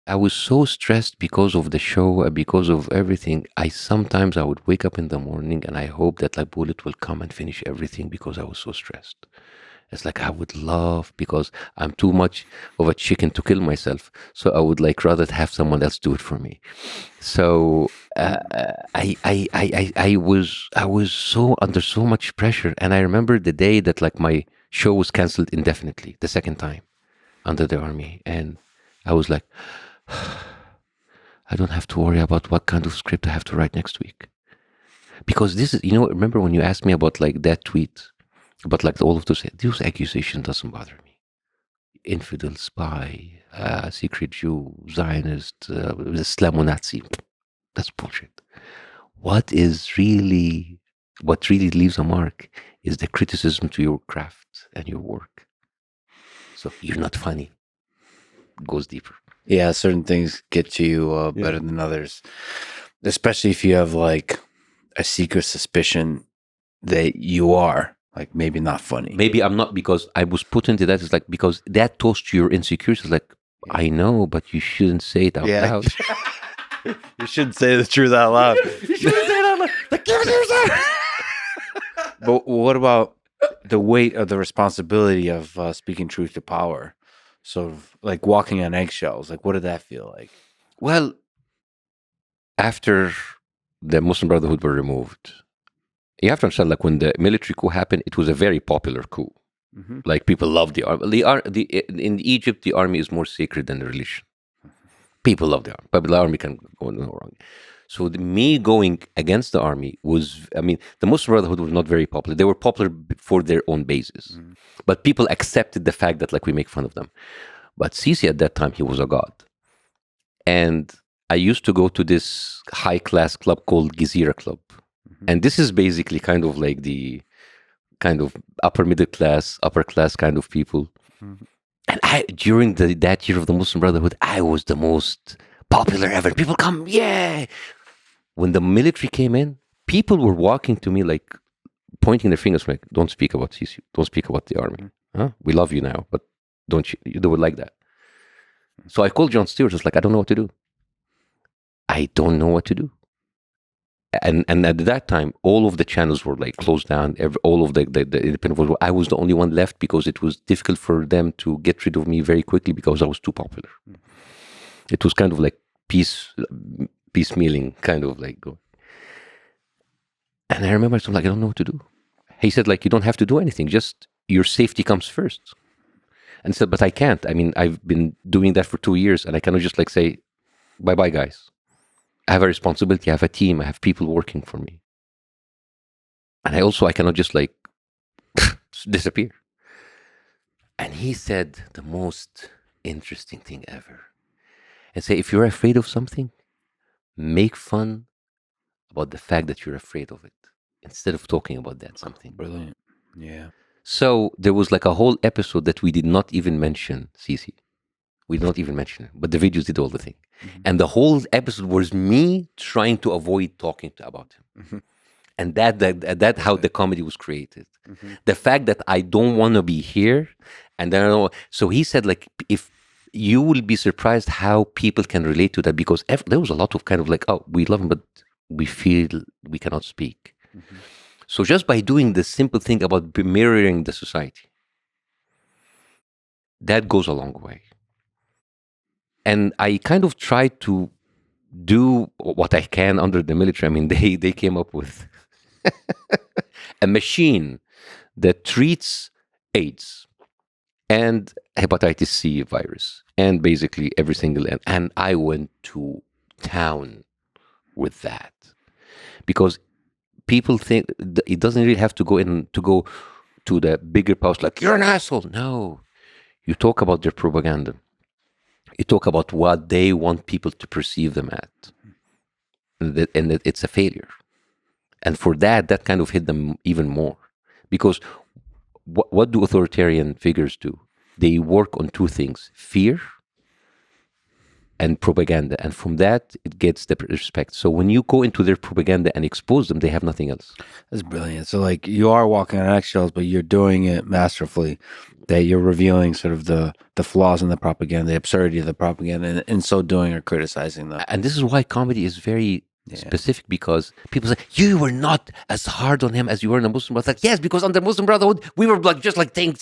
I was so stressed because of the show, because of everything. I would wake up in the morning and I hope that like Bullet will come and finish everything because I was so stressed. It's like I would love because I'm too much of a chicken to kill myself. So I would like rather have someone else do it for me. So I was so under so much pressure, and I remember the day that like my show was canceled indefinitely, the second time under the army, and I was like, I don't have to worry about what kind of script I have to write next week. Because this is, remember when you asked me about like that tweet, about like all of those accusations doesn't bother me. Infidel, spy, secret Jew, Zionist, Islamo-Nazi. That's bullshit. What really leaves a mark is the criticism to your craft and your work. So you're not funny. Goes deeper. Yeah, certain things get to you better than others, especially if you have like a secret suspicion that you are like maybe not funny. Maybe I'm not, because I was put into that. It's like, because that toast to your insecurities. Like, I know, but you shouldn't say it out loud. You shouldn't say the truth out loud. You shouldn't say it out loud. Like, But what about the weight of the responsibility of speaking truth to power? Sort of like walking on eggshells. Like, what did that feel like? Well, after the Muslim Brotherhood were removed, you have to understand, like when the military coup happened, it was a very popular coup. Mm-hmm. Like people love the army. In Egypt, the army is more sacred than the religion. People love the army, but the army can go no wrong. So me going against the army was, the Muslim Brotherhood was not very popular. They were popular for their own basis, but people accepted the fact that like we make fun of them. But Sisi at that time, he was a god, and I used to go to this high class club called Gizira Club, and this is basically kind of like the kind of upper middle class, upper class kind of people. And during that year of the Muslim Brotherhood, I was the most popular ever. People come, yeah. When the military came in, people were walking to me like pointing their fingers like, don't speak about Sisi, don't speak about the army. Huh? We love you now, but don't you do it like that. So I called Jon Stewart, just like, I don't know what to do. I don't know what to do. And at that time, all of the channels were like closed down. All of the independent voice. I was the only one left because it was difficult for them to get rid of me very quickly because I was too popular. It was kind of like piecemealing, kind of like going. And I remember I'm like, I don't know what to do. He said, like, you don't have to do anything. Just your safety comes first. And said, but I can't. I've been doing that for 2 years, and I cannot just like say, bye-bye, guys. I have a responsibility. I have a team. I have people working for me. And I cannot just like disappear. And he said the most interesting thing ever. And say, if you're afraid of something, make fun about the fact that you're afraid of it instead of talking about that something. Brilliant. Yeah. So there was like a whole episode that we did not even mention Sisi. We did not even mention it, but the videos did all the thing. And the whole episode was me trying to avoid talking about him. And that how the comedy was created. The fact that I don't want to be here, and then so he said, like, if you will be surprised how people can relate to that, because there was a lot of kind of like, oh, we love him, but we feel we cannot speak. So just by doing the simple thing about mirroring the society, that goes a long way. And I kind of tried to do what I can under the military. They came up with a machine that treats AIDS and hepatitis C virus and basically every single, and I went to town with that, because people think it doesn't really have to go to the bigger powers like, you're an asshole. No, you talk about their propaganda. You talk about what they want people to perceive them at, and that it's a failure. And for that kind of hit them even more, because what do authoritarian figures do? They work on two things: fear and propaganda, and from that it gets the respect. So when you go into their propaganda and expose them, they have nothing else. That's brilliant. So like you are walking on eggshells, but you're doing it masterfully. That you're revealing sort of the flaws in the propaganda, the absurdity of the propaganda, and in so doing, are criticizing them. And this is why comedy is very specific, because people say you were not as hard on him as you were in the Muslim Brotherhood. Like, yes, because under Muslim Brotherhood we were like just like saying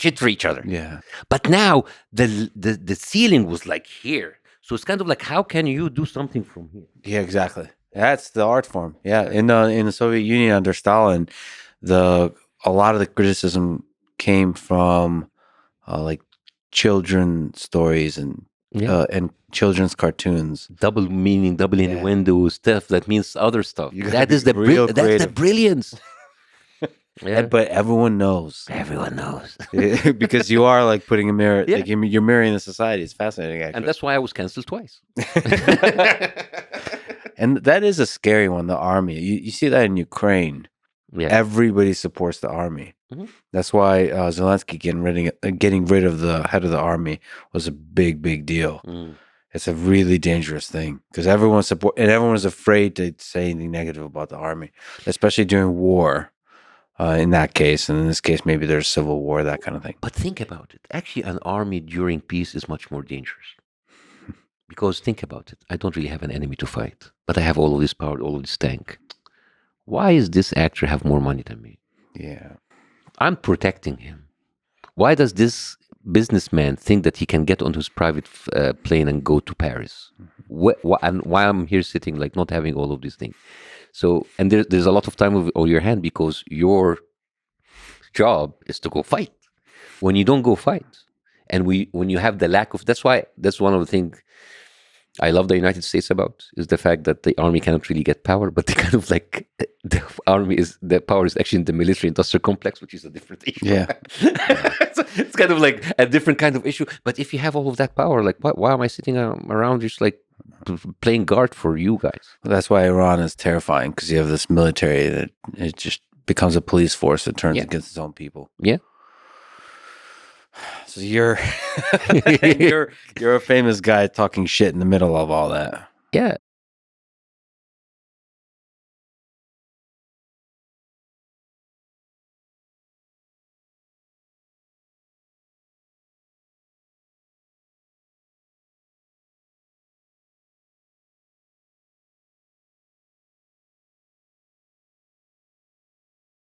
shit for each other. Yeah. But now the ceiling was like here, so it's kind of like, how can you do something from here? Yeah, exactly. That's the art form. Yeah, in the Soviet Union under Stalin, a lot of the criticism came from like children's stories and children's cartoons. Double meaning, double innuendo stuff that means other stuff. That is that's the brilliance. But everyone knows. Everyone knows. Because you are like putting a mirror, like you're mirroring the society. It's fascinating, actually. And that's why I was canceled twice. And that is a scary one, the army. You see that in Ukraine. Yeah. Everybody supports the army. Mm-hmm. That's why Zelensky getting rid of the head of the army was a big deal. Mm. It's a really dangerous thing because everyone is afraid to say anything negative about the army, especially during war. In that case, and in this case, maybe there's civil war, that kind of thing. But think about it. Actually, an army during peace is much more dangerous. Because think about it. I don't really have an enemy to fight, but I have all of this power, all of this tank. Why does this actor have more money than me? Yeah. I'm protecting him. Why does this businessman think that he can get on his private plane and go to Paris? Mm-hmm. And why I'm here sitting, like, not having all of these things? So, and there's a lot of time on your hand because your job is to go fight. When you don't go fight, and when you have the lack of, that's one of the things I love the United States about, is the fact that the army cannot really get power, but they kind of like, the power is actually in the military industrial complex, which is a different issue. Yeah. It's kind of like a different kind of issue. But if you have all of that power, like, why am I sitting around just like playing guard for you guys? Well, that's why Iran is terrifying, because you have this military that it just becomes a police force that turns against its own people. Yeah. So you're a famous guy talking shit in the middle of all that. Yeah,